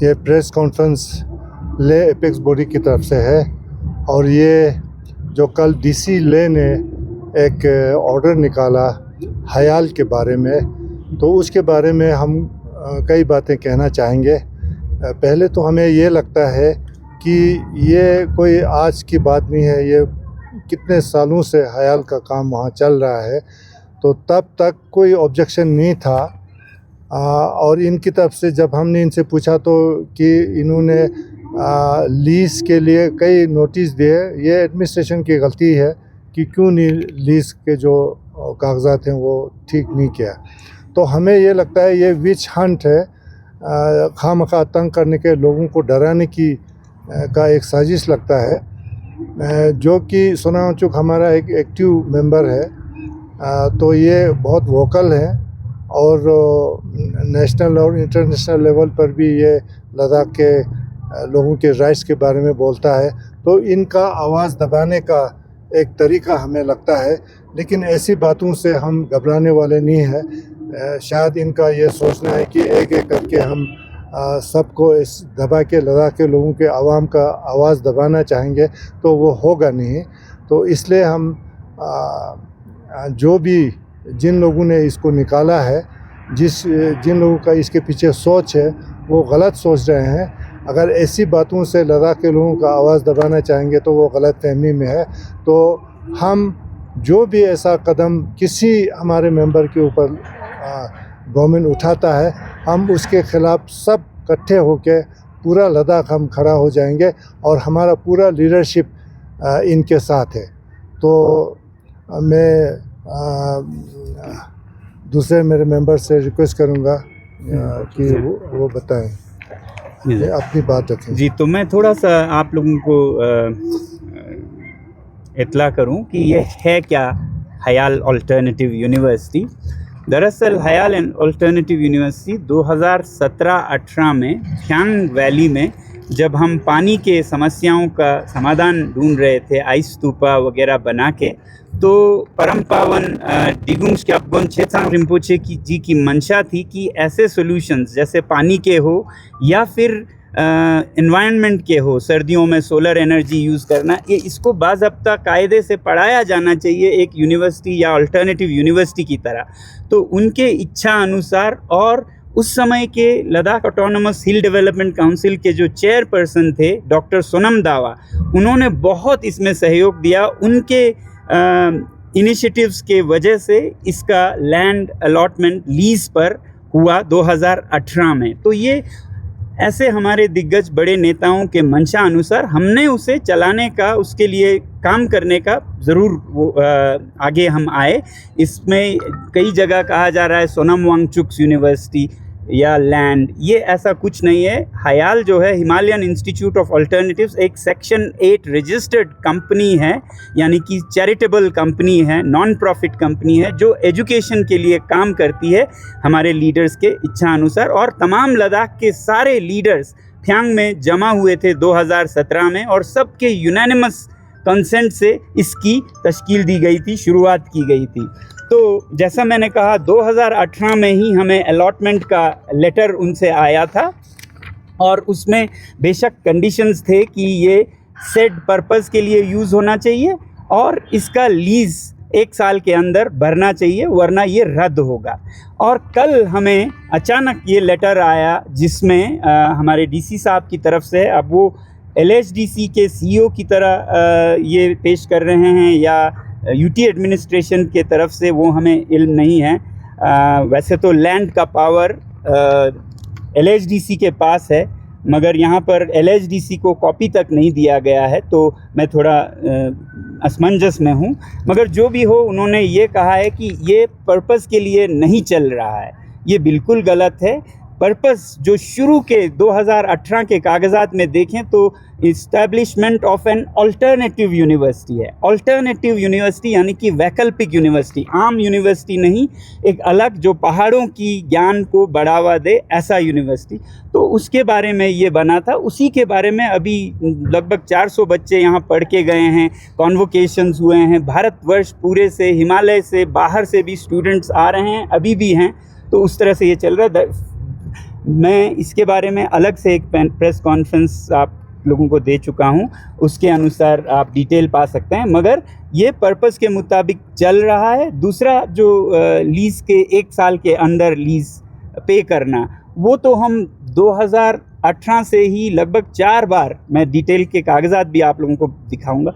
ये press conference ले apex body की तरफ से है और ये जो कल डीसी ले ने एक ऑर्डर निकाला हयाल के बारे में, तो उसके बारे में हम कई बातें कहना चाहेंगे। पहले तो हमें ये लगता है कि ये कोई आज की बात नहीं है, ये कितने सालों से हयाल का काम वहाँ चल रहा है, तो तब तक कोई ऑब्जेक्शन नहीं था। और इनकी तरफ से जब हमने इनसे पूछा तो कि इन्होंने लीज़ के लिए कई नोटिस दिए, ये एडमिनिस्ट्रेशन की गलती है कि क्यों नहीं लीज़ के जो कागजात हैं वो ठीक नहीं किया। तो हमें ये लगता है ये विच हंट है, खामखा तंग करने के, लोगों को डराने की का एक साजिश लगता है। जो कि सोना वांगचुक हमारा एक एक्टिव मेंबर है, तो ये बहुत वोकल है और नेशनल और इंटरनेशनल लेवल पर भी ये लद्दाख के लोगों के राइट्स के बारे में बोलता है। तो इनका आवाज़ दबाने का एक तरीका हमें लगता है, लेकिन ऐसी बातों से हम घबराने वाले नहीं हैं। शायद इनका ये सोचना है कि एक एक करके हम सबको इस दबा के लद्दाख के लोगों के आवाम का आवाज़ दबाना चाहेंगे, तो वो होगा नहीं। तो इसलिए हम जो भी जिन लोगों ने इसको निकाला है, जिन लोगों का इसके पीछे सोच है, वो गलत सोच रहे हैं। अगर ऐसी बातों से लद्दाख के लोगों का आवाज़ दबाना चाहेंगे तो वो गलत फहमी में है। तो हम जो भी ऐसा कदम किसी हमारे मेंबर के ऊपर गवर्नमेंट उठाता है, हम उसके ख़िलाफ़ सब इकट्ठे होकर पूरा लद्दाख हम खड़ा हो जाएंगे और हमारा पूरा लीडरशिप इनके साथ है। तो मैं दूसरे मेरे मेंबर से रिक्वेस्ट करूंगा कि वो बताएं, अपनी बात रखें। जी, तो मैं थोड़ा सा आप लोगों को इत्तला करूं कि ये है क्या हयाल अल्टरनेटिव यूनिवर्सिटी। दरअसल हयाल अल्टरनेटिव यूनिवर्सिटी 2017-18 में फ्यांग वैली में जब हम पानी के समस्याओं का समाधान ढूंढ रहे थे, आइस स्तूपा वगैरह बना के, तो परम पावन डिगुंग श्यापगोन छेत्सांग रिम्पोचे जी की मंशा थी कि ऐसे सॉल्यूशंस जैसे पानी के हो या फिर एनवायरनमेंट के हो, सर्दियों में सोलर एनर्जी यूज़ करना, ये इसको बाज़ाब्ता कायदे से पढ़ाया जाना चाहिए एक यूनिवर्सिटी या अल्टरनेटिव यूनिवर्सिटी की तरह। तो उनके इच्छा अनुसार और उस समय के लद्दाख ऑटोनोमस हिल डेवलपमेंट काउंसिल के जो चेयरपर्सन थे डॉक्टर सोनम दावा, उन्होंने बहुत इसमें सहयोग दिया। उनके इनिशिएटिव्स के वजह से इसका लैंड अलॉटमेंट लीज़ पर हुआ 2018 में। तो ये ऐसे हमारे दिग्गज बड़े नेताओं के मंशा अनुसार हमने उसे चलाने का, उसके लिए काम करने का ज़रूर आगे हम आए। इसमें कई जगह कहा जा रहा है सोनम वांगचुक यूनिवर्सिटी या लैंड, ये ऐसा कुछ नहीं है। हयाल जो है हिमालयन इंस्टीट्यूट ऑफ अल्टरनेटिव्स एक सेक्शन 8 रजिस्टर्ड कंपनी है, यानी कि चैरिटेबल कंपनी है, नॉन प्रॉफिट कंपनी है जो एजुकेशन के लिए काम करती है हमारे लीडर्स के इच्छा अनुसार। और तमाम लद्दाख के सारे लीडर्स फ्यांग में जमा हुए थे 2017 में और सबके यूनानिमस कंसेंट से इसकी तश्कील दी गई थी, शुरुआत की गई थी। तो जैसा मैंने कहा 2018 में ही हमें अलॉटमेंट का लेटर उनसे आया था और उसमें बेशक कंडीशंस थे कि ये सेट पर्पस के लिए यूज़ होना चाहिए और इसका लीज़ 1 साल के अंदर भरना चाहिए, वरना ये रद्द होगा। और कल हमें अचानक ये लेटर आया जिसमें हमारे डीसी साहब की तरफ से, अब वो LHDC के CEO की तरह ये पेश कर रहे हैं या यूटी एडमिनिस्ट्रेशन के तरफ से, वो हमें इल्म नहीं है। वैसे तो लैंड का पावर LHDC के पास है, मगर यहाँ पर LHDC को कॉपी तक नहीं दिया गया है, तो मैं थोड़ा असमंजस में हूँ। मगर जो भी हो, उन्होंने ये कहा है कि ये पर्पस के लिए नहीं चल रहा है, ये बिल्कुल गलत है। पर्पस जो शुरू के 2018 के कागजात में देखें तो establishment of an alternative university है। अल्टरनेटिव यूनिवर्सिटी यानी कि वैकल्पिक यूनिवर्सिटी, आम यूनिवर्सिटी नहीं, एक अलग जो पहाड़ों की ज्ञान को बढ़ावा दे ऐसा यूनिवर्सिटी। तो उसके बारे में ये बना था, उसी के बारे में अभी लगभग 400 बच्चे यहाँ पढ़ के गए हैं, कॉन्वोकेशंस हुए हैं, भारतवर्ष पूरे से, हिमालय से, बाहर से भी स्टूडेंट्स आ रहे हैं, अभी भी हैं। तो उस तरह से ये चल रहा है। मैं इसके बारे में अलग से एक प्रेस कॉन्फ्रेंस आप लोगों को दे चुका हूं, उसके अनुसार आप डिटेल पा सकते हैं, मगर ये पर्पस के मुताबिक चल रहा है। दूसरा जो लीज़ के 1 साल के अंदर लीज़ पे करना, वो तो हम 2018 से ही लगभग 4 बार, मैं डिटेल के कागजात भी आप लोगों को दिखाऊंगा,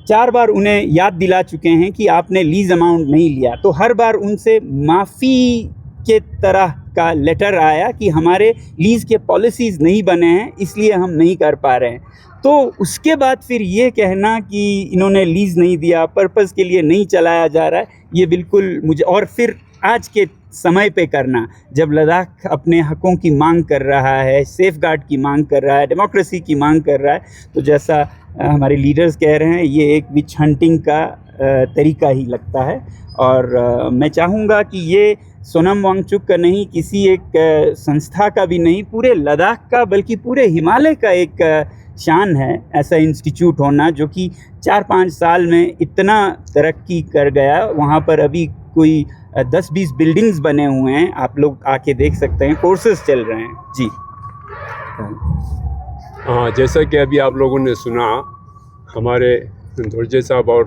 4 बार उन्हें याद दिला चुके हैं कि आपने लीज़ अमाउंट नहीं लिया। तो हर बार उनसे माफ़ी के तरह का लेटर आया कि हमारे लीज़ के पॉलिसीज़ नहीं बने हैं, इसलिए हम नहीं कर पा रहे हैं। तो उसके बाद फिर ये कहना कि इन्होंने लीज़ नहीं दिया, पर्पस के लिए नहीं चलाया जा रहा है, ये बिल्कुल मुझे, और फिर आज के समय पे करना, जब लद्दाख अपने हकों की मांग कर रहा है, सेफगार्ड की मांग कर रहा है, डेमोक्रेसी की मांग कर रहा है, तो जैसा हमारे लीडर्स कह रहे हैं, ये एक विच हंटिंग का तरीका ही लगता है। और मैं चाहूँगा कि ये सोनम वांगचुक का नहीं, किसी एक संस्था का भी नहीं, पूरे लद्दाख का, बल्कि पूरे हिमालय का एक शान है ऐसा इंस्टीट्यूट होना, जो कि 4-5 साल में इतना तरक्की कर गया। वहाँ पर अभी कोई 10-20 बिल्डिंग्स बने हुए हैं, आप लोग आके देख सकते हैं, कोर्सेज चल रहे हैं जी। हाँ, जैसा कि अभी आप लोगों ने सुना, हमारे धुर्जे साहब और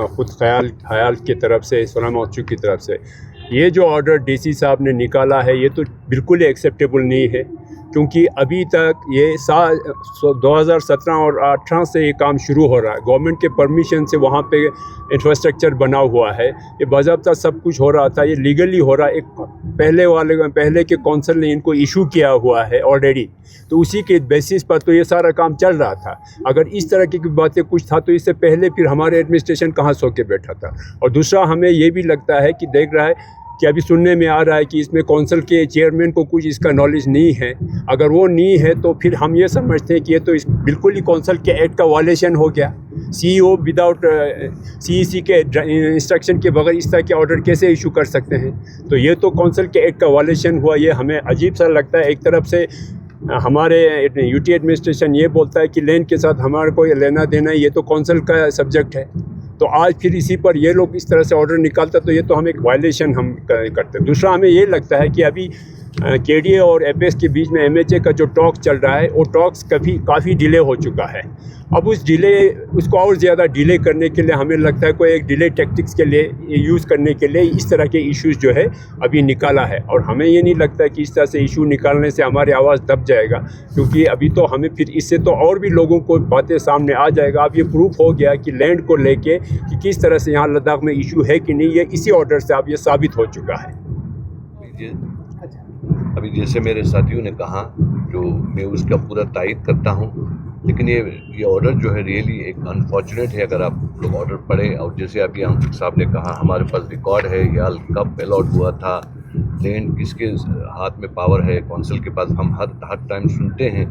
ख़ुद ख्याल की तरफ से, सोनम वांगचुक की तरफ से, ये जो ऑर्डर डीसी साहब ने निकाला है, ये तो बिल्कुल ही एक्सेप्टेबल नहीं है, क्योंकि अभी तक ये 2017 और 18 से ये काम शुरू हो रहा है। गवर्नमेंट के परमिशन से वहाँ पे इंफ्रास्ट्रक्चर बना हुआ है, ये बाज़ाब्ता सब कुछ हो रहा था, ये लीगली हो रहा है। एक पहले के कौंसिल ने इनको इशू किया हुआ है ऑलरेडी, तो उसी के बेसिस पर तो ये सारा काम चल रहा था। अगर इस तरह की बातें कुछ था तो इससे पहले फिर हमारे एडमिनिस्ट्रेशन कहाँ सो के बैठा था। और दूसरा, हमें ये भी लगता है कि देख रहा है कि अभी सुनने में आ रहा है कि इसमें कौंसिल के चेयरमैन को कुछ इसका नॉलेज नहीं है। अगर वो नहीं है तो फिर हम ये समझते हैं कि ये तो बिल्कुल ही कौंसिल के एक्ट का वायलेशन हो गया। सीईओ विदाउट सीईसी के इंस्ट्रक्शन के बगैर इस तरह के ऑर्डर कैसे इशू कर सकते हैं? तो ये तो कौंसिल के एक्ट का वायलेशन हुआ। ये हमें अजीब सा लगता है। एक तरफ से हमारे यूटी एडमिनिस्ट्रेशन ये बोलता है कि लैंड के साथ हमारा कोई लेना देना, ये तो कौंसिल का सब्जेक्ट है, तो आज फिर इसी पर ये लोग इस तरह से ऑर्डर निकालता, तो ये तो हम एक वायलेशन हम करते हैं। दूसरा, हमें ये लगता है कि अभी केडीए और एपेक्स के बीच में एमएचए का जो टॉक चल रहा है, वो टॉक्स काफ़ी डिले हो चुका है। अब उसको और ज़्यादा डिले करने के लिए हमें लगता है कोई एक डिले टैक्टिक्स के लिए यूज़ करने के लिए इस तरह के इश्यूज़ जो है अभी निकाला है। और हमें ये नहीं लगता कि इस तरह से इशू निकालने से हमारी आवाज़ दब जाएगा, क्योंकि अभी तो हमें फिर इससे तो और भी लोगों को बातें सामने आ जाएगा। अब ये प्रूफ हो गया कि लैंड को लेके कि किस तरह से यहाँ लद्दाख में इशू है कि नहीं, ये इसी ऑर्डर से अब ये साबित हो चुका है। अभी जैसे मेरे साथियों ने कहा, जो मैं उसका पूरा तायद करता हूँ, लेकिन ये ऑर्डर जो है रियली एक अनफॉर्चुनेट है। अगर आप लोग ऑर्डर पढ़े, और जैसे अभी वांगचुक साहब ने कहा, हमारे पास रिकॉर्ड है याल कब अलॉट हुआ था, लैंड किसके हाथ में पावर है, कौंसिल के पास, हम हर टाइम सुनते हैं।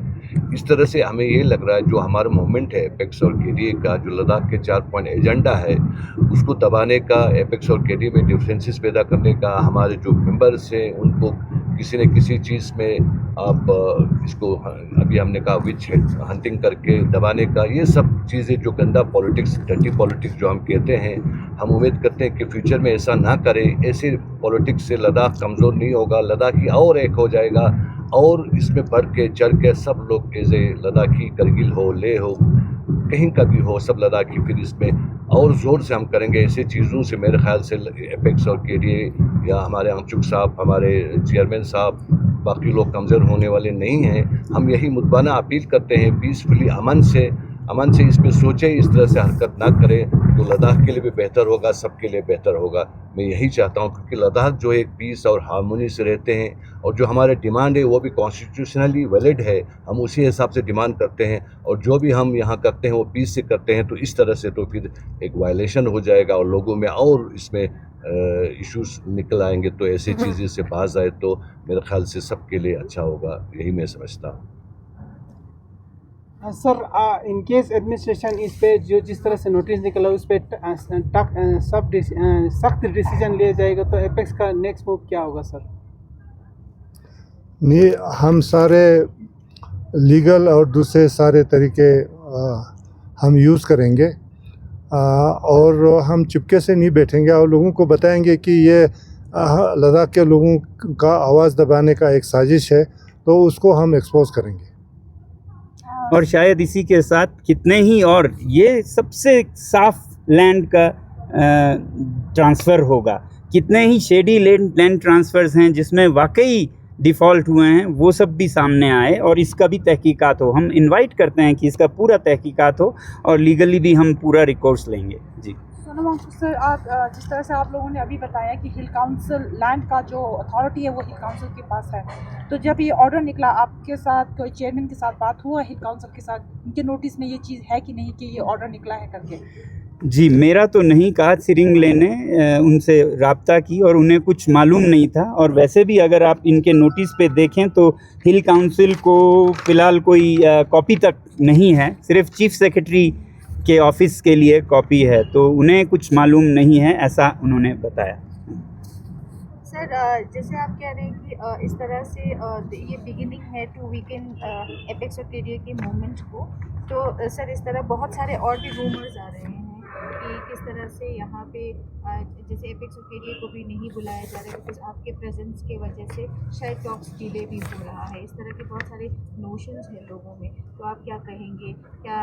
इस तरह से हमें ये लग रहा है जो हमारा मूवमेंट है एपेक्स और केडीए का, जो लद्दाख के 4 पॉइंट एजेंडा है, उसको दबाने का, एपेक्स और केडीए में डिफरेंसेस पैदा करने का, हमारे जो मेंबर्स हैं उनको किसी न किसी चीज़ में आप इसको अभी हमने कहा विच हंटिंग करके दबाने का, ये सब चीज़ें जो गंदा पॉलिटिक्स, डर्टी पॉलिटिक्स जो हम कहते हैं, हम उम्मीद करते हैं कि फ्यूचर में ऐसा ना करें। ऐसे पॉलिटिक्स से लद्दाख कमज़ोर नहीं होगा, लद्दाखी और एक हो जाएगा, और इसमें बढ़ के चढ़ के सब लोग एज ए लद्दाखी, करगिल हो, लेह हो, कहीं का भी हो, सब लद्दाखी फिर इसमें और ज़ोर से हम करेंगे। ऐसे चीज़ों से मेरे ख्याल से एपेक्स और केडीए या हमारे वांगचुक साहब, हमारे चेयरमैन साहब, बाकी लोग कमज़ोर होने वाले नहीं हैं। हम यही मुतबाना अपील करते हैं, पीसफुली, अमन से इसमें सोचें, इस तरह से हरकत ना करें, तो लद्दाख के लिए भी बेहतर होगा, सबके लिए बेहतर होगा। मैं यही चाहता हूँ, क्योंकि लद्दाख जो एक पीस और हार्मोनी से रहते हैं, और जो हमारे डिमांड है वो भी कॉन्स्टिट्यूशनली वैलिड है, हम उसी हिसाब से डिमांड करते हैं, और जो भी हम यहाँ करते हैं वो पीस से करते हैं। तो इस तरह से तो फिर एक वायलेशन हो जाएगा और लोगों में और इसमें इश्यूज निकल आएंगे। तो ऐसी चीज़ें से बाज आए तो मेरे ख्याल से सबके लिए अच्छा होगा, यही मैं समझता हूँ। सर, इन केस एडमिनिस्ट्रेशन इस पे जो जिस तरह से नोटिस निकला उस पर सख्त डिसीजन लिया जाएगा, तो एपेक्स का नेक्स्ट मूव क्या होगा सर? नहीं, हम सारे लीगल और दूसरे सारे तरीके हम यूज़ करेंगे, और हम चुपके से नहीं बैठेंगे और लोगों को बताएंगे कि ये लद्दाख के लोगों का आवाज़ दबाने का एक साजिश है, तो उसको हम एक्सपोज करेंगे। और शायद इसी के साथ कितने ही और ये सबसे साफ लैंड का ट्रांसफ़र होगा, कितने ही शेडी लैंड ट्रांसफ़र्स हैं जिसमें वाकई डिफ़ॉल्ट हुए हैं, वो सब भी सामने आए और इसका भी तहकीकात हो। हम इनवाइट करते हैं कि इसका पूरा तहकीकात हो और लीगली भी हम पूरा रिकोर्स लेंगे। जी सोनम वांगचुक सर, आप जिस तरह से आप लोगों ने अभी बताया कि हिल काउंसिल लैंड का जो अथॉरिटी है वो हिल काउंसिल के पास है, तो जब ये ऑर्डर निकला आपके साथ कोई चेयरमैन के साथ बात हुआ हिल काउंसिल के साथ, उनके नोटिस में ये चीज़ है कि नहीं कि ये ऑर्डर निकला है करके? जी, मेरा तो नहीं कहा, सिरिंगले ने उनसे रब्ता की और उन्हें कुछ मालूम नहीं था। और वैसे भी अगर आप इनके नोटिस पे देखें तो हिल काउंसिल को फ़िलहाल कोई कॉपी तक नहीं है, सिर्फ चीफ सेक्रेटरी के ऑफिस के लिए कॉपी है, तो उन्हें कुछ मालूम नहीं है, ऐसा उन्होंने बताया। सर, जैसे आप कह रहे हैं कि इस तरह से ये बिगिनिंग है टू वीकेंड एपेक्स और केडीए के मूवमेंट को, तो सर इस तरह बहुत सारे और भी रूमर्स आ रहे हैं कि किस तरह से यहाँ पे जैसे एपेक्स और केडीए को भी नहीं बुलाया जा रहा है बिकॉज आपके प्रेजेंस के वजह से शायद टॉक्स डिले भी हो रहा है। इस तरह के बहुत सारे नोशंस हैं लोगों में, तो आप क्या कहेंगे? क्या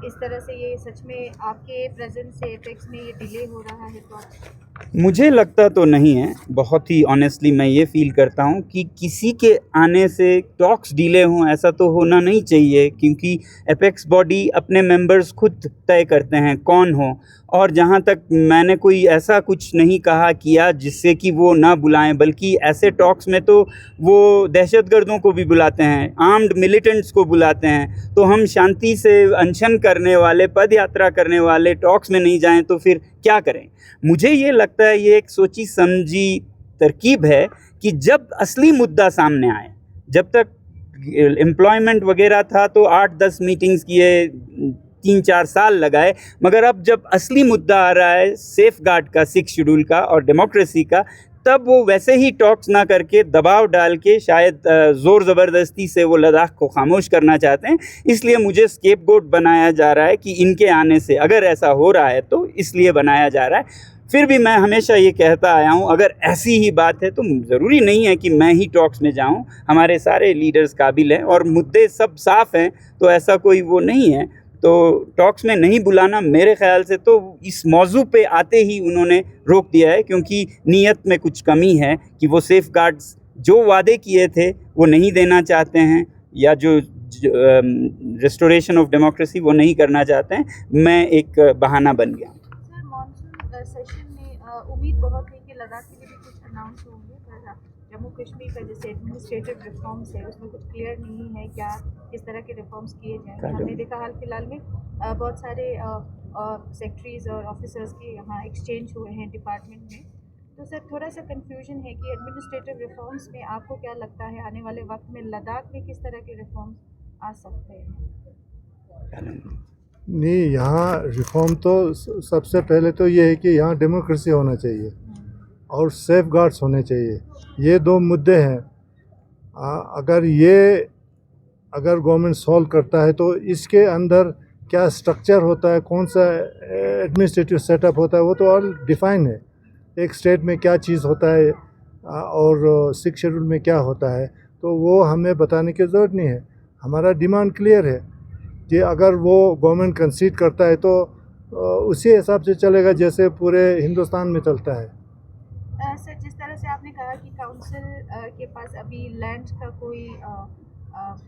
इस तरह से ये सच में आपके प्रेजेंस से एपेक्स में ये डिले हो रहा है टॉक्स? मुझे लगता तो नहीं है, बहुत ही ऑनेस्टली मैं ये फील करता हूँ कि किसी के आने से टॉक्स डिले हों, ऐसा तो होना नहीं चाहिए, क्योंकि एपेक्स बॉडी अपने मेंबर्स खुद तय करते हैं कौन हो। और जहाँ तक मैंने कोई ऐसा कुछ नहीं कहा किया जिससे कि वो ना बुलाएं, बल्कि ऐसे टॉक्स में तो वो दहशतगर्दों को भी बुलाते हैं, आर्म्ड मिलिटेंट्स को बुलाते हैं। तो हम शांति से अनशन करने वाले, पद यात्रा करने वाले टॉक्स में नहीं जाएं तो फिर क्या करें? मुझे ये लगता है ये एक सोची समझी तरकीब है कि जब असली मुद्दा सामने आए, जब तक एम्प्लॉयमेंट वगैरह था तो 8-10 मीटिंग्स किए, 3-4 साल लगाए, मगर अब जब असली मुद्दा आ रहा है सेफ गार्ड का, 6 शेड्यूल का और डेमोक्रेसी का, तब वो वैसे ही टॉक्स ना करके दबाव डाल के शायद ज़ोर ज़बरदस्ती से वो लद्दाख को खामोश करना चाहते हैं। इसलिए मुझे स्केपगोट बनाया जा रहा है कि इनके आने से, अगर ऐसा हो रहा है तो इसलिए बनाया जा रहा है। फिर भी मैं हमेशा ये कहता आया हूँ, अगर ऐसी ही बात है तो ज़रूरी नहीं है कि मैं ही टॉक्स में जाऊँ। हमारे सारे लीडर्स काबिल हैं और मुद्दे सब साफ़ हैं, तो ऐसा कोई वो नहीं है। तो टॉक्स में नहीं बुलाना मेरे ख़्याल से तो इस मौजू पे आते ही उन्होंने रोक दिया है, क्योंकि नीयत में कुछ कमी है कि वो सेफ गार्ड्स जो वादे किए थे वो नहीं देना चाहते हैं, या जो रेस्टोरेशन ऑफ डेमोक्रेसी वो नहीं करना चाहते हैं। मैं एक बहाना बन गया। सर, मॉनसून सेशन में उम्मीद बहुत है कि लद्दाख के लिए भी कुछ अनाउंस होंगे, पर जम्मू कश्मीर का जैसे एडमिनिस्ट्रेटिव रिफॉर्म्स है उसमें कुछ क्लियर नहीं है क्या किस तरह के रिफॉर्म्स किए जाएंगे। हमने देखा हाल फिलहाल में बहुत सारे सेक्रेटरीज और ऑफिसर्स के यहाँ एक्सचेंज हुए हैं डिपार्टमेंट में, तो सर थोड़ा सा कंफ्यूजन है कि एडमिनिस्ट्रेटिव रिफॉर्म्स में आपको क्या लगता है आने वाले वक्त में लद्दाख में किस तरह के रिफॉर्म्स आ सकते हैं? नहीं, यहाँ रिफॉर्म तो सबसे पहले तो ये है कि यहाँ डेमोक्रेसी होना चाहिए और सेफ गार्ड्स होने चाहिए। ये 2 मुद्दे हैं। अगर गवर्नमेंट सॉल्व करता है तो इसके अंदर क्या स्ट्रक्चर होता है, कौन सा एडमिनिस्ट्रेटिव सेटअप होता है, वो तो ऑल डिफाइन है। एक स्टेट में क्या चीज़ होता है और 6 शेड्यूल में क्या होता है, तो वो हमें बताने की ज़रूरत नहीं है। हमारा डिमांड क्लियर है कि अगर वो गवर्नमेंट कंसीड करता है तो उसी हिसाब से चलेगा जैसे पूरे हिंदुस्तान में चलता है। सर, जिस तरह से आपने कहा कि काउंसिल के पास अभी लैंड का कोई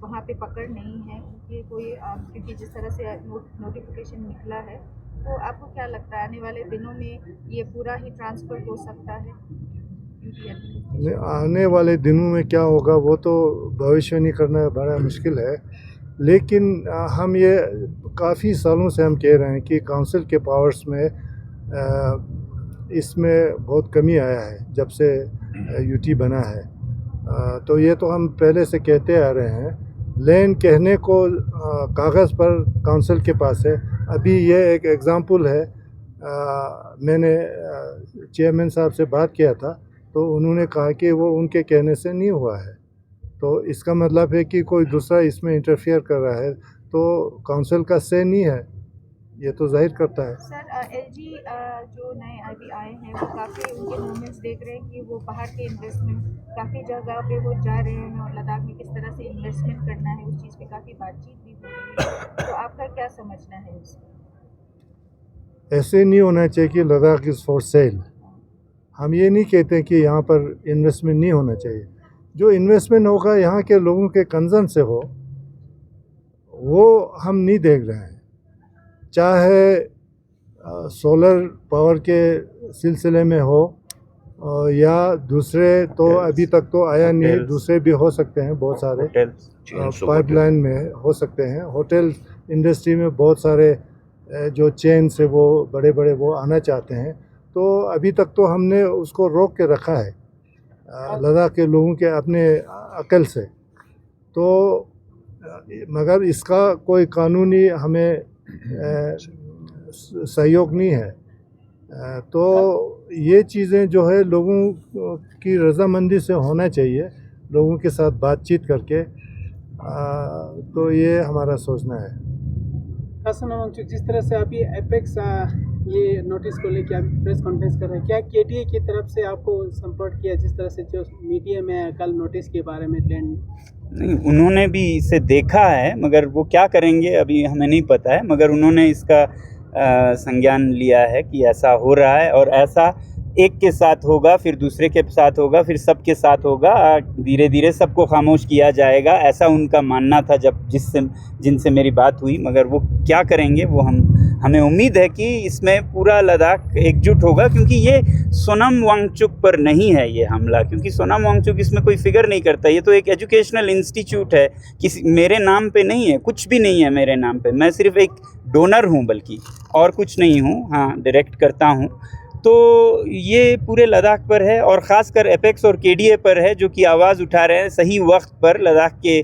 वहाँ पे पकड़ नहीं है, क्योंकि जिस तरह से नोटिफिकेशन निकला है, तो आपको क्या लगता है आने वाले दिनों में ये पूरा ही ट्रांसफ़र हो सकता है? आने वाले दिनों में क्या होगा वो तो भविष्यवाणी करना बड़ा मुश्किल है, लेकिन हम ये काफ़ी सालों से हम कह रहे हैं कि काउंसिल के पावर्स में इसमें बहुत कमी आया है जब से यूटी बना है। तो ये तो हम पहले से कहते आ रहे हैं। लैंड कहने को कागज़ पर काउंसिल के पास है। अभी ये एक एग्ज़ाम्पल है। मैंने चेयरमैन साहब से बात किया था तो उन्होंने कहा कि वो उनके कहने से नहीं हुआ है, तो इसका मतलब है कि कोई दूसरा इसमें इंटरफियर कर रहा है, तो काउंसिल का से नहीं है। ये तो जाहिर करता है। सर एलजी जो नए अभी आए हैं वो काफ़ी उनके मूवमेंट्स देख रहे हैं कि वो बाहर के इन्वेस्टमेंट काफ़ी जगह पे वो जा रहे हैं और लद्दाख में किस तरह से इन्वेस्टमेंट करना है उस चीज़ पे काफ़ी बातचीत भी हो रही है, तो आपका क्या समझना है उसमें? ऐसे नहीं होना चाहिए कि लद्दाख इज़ फॉर सेल। हम ये नहीं कहते कि यहाँ पर इन्वेस्टमेंट नहीं होना चाहिए। जो इन्वेस्टमेंट होगा यहाँ के लोगों के कंसर्न से हो, वो हम नहीं देख रहे हैं। चाहे सोलर पावर के सिलसिले में हो या दूसरे, तो अभी तक तो आया नहीं, दूसरे भी हो सकते हैं बहुत सारे पाइपलाइन में हो सकते हैं। होटल इंडस्ट्री में बहुत सारे जो चेन से वो बड़े बड़े वो आना चाहते हैं, तो अभी तक तो हमने उसको रोक के रखा है लद्दाख के लोगों के अपने अकल से। तो मगर इसका कोई कानूनी हमें सहयोग नहीं है। तो ये चीज़ें जो है लोगों की रजामंदी से होना चाहिए, लोगों के साथ बातचीत करके। तो ये हमारा सोचना है। कासम वांगचुक, जिस तरह से आप ये एपेक्स ये नोटिस को लेकर आप प्रेस कॉन्फ्रेंस कर रहे हैं, क्या केटीए की तरफ से आपको संपर्क किया, जिस तरह से जो मीडिया में कल नोटिस के बारे में ट्रेंड? नहीं, उन्होंने भी इसे देखा है, मगर वो क्या करेंगे अभी हमें नहीं पता है। मगर उन्होंने इसका संज्ञान लिया है कि ऐसा हो रहा है और ऐसा एक के साथ होगा, फिर दूसरे के साथ होगा, फिर सबके साथ होगा, धीरे धीरे सबको खामोश किया जाएगा, ऐसा उनका मानना था जब जिनसे मेरी बात हुई। मगर वो क्या करेंगे वो हमें उम्मीद है कि इसमें पूरा लद्दाख एकजुट होगा, क्योंकि ये सोनम वांगचुक पर नहीं है ये हमला, क्योंकि सोनम वांगचुक इसमें कोई फिगर नहीं करता। ये तो एक एजुकेशनल इंस्टीट्यूट है, किसी मेरे नाम पे नहीं है, कुछ भी नहीं है मेरे नाम पे। मैं सिर्फ एक डोनर हूँ, बल्कि और कुछ नहीं हूँ। हाँ, डायरेक्ट करता हूँ। तो ये पूरे लद्दाख पर है और ख़ासकर एपेक्स और केडीए पर है, जो कि आवाज़ उठा रहे हैं सही वक्त पर लद्दाख के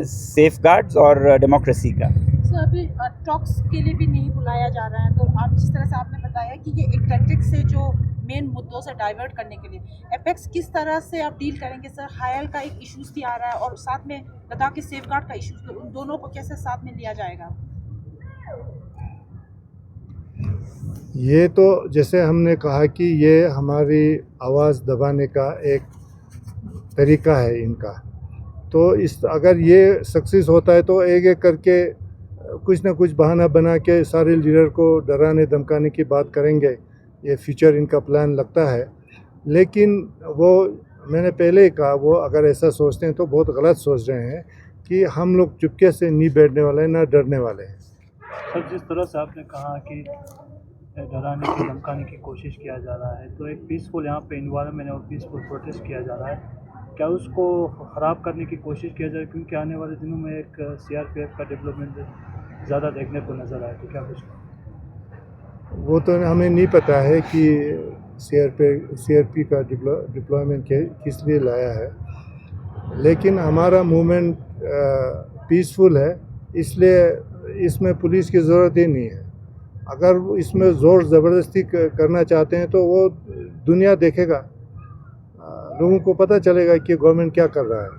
सेफगार्ड्स और डेमोक्रेसी का। सर अभी टॉक्स के लिए भी नहीं बुलाया जा रहा है, तो आप जिस तरह से आपने बताया कि ये एक टैक्टिक से जो मेन मुद्दों से डाइवर्ट करने के लिए एपेक्स किस तरह से आप डील करेंगे सर? हायल का एक इशूज़ भी आ रहा है और साथ में लद्दाख के सेफगार्ड का इशूज़, तो उन दोनों को कैसे साथ में लिया जाएगा? ये तो जैसे हमने कहा कि ये हमारी आवाज़ दबाने का एक तरीका है इनका। तो अगर ये सक्सेस होता है तो एक एक करके कुछ ना कुछ बहाना बना के सारे लीडर को डराने धमकाने की बात करेंगे। ये फ्यूचर इनका प्लान लगता है, लेकिन वो मैंने पहले ही कहा, वो अगर ऐसा सोचते हैं तो बहुत गलत सोच रहे हैं कि हम लोग चुपके से नहीं बैठने वाले हैं, ना डरने वाले हैं। सर, जिस तरह से आपने कहा कि डराने की धमकाने की कोशिश किया जा रहा है, तो एक पीसफुल यहाँ पे इन्वायरमेंट और पीसफुल प्रोटेस्ट किया जा रहा है, क्या उसको ख़राब करने की कोशिश किया जाए? क्योंकि आने वाले दिनों में एक सीआरपीएफ का डेवलपमेंट ज़्यादा देखने को नज़र आए, तो क्या कुछ? वो तो हमें नहीं पता है कि सीआरपी का डिप्लॉयमेंट किस लिए लाया है, लेकिन हमारा मूवमेंट पीसफुल है, इसलिए इसमें पुलिस की ज़रूरत ही नहीं है। अगर इसमें ज़ोर ज़बरदस्ती करना चाहते हैं तो वो दुनिया देखेगा, लोगों को पता चलेगा कि गवर्नमेंट क्या कर रहा है।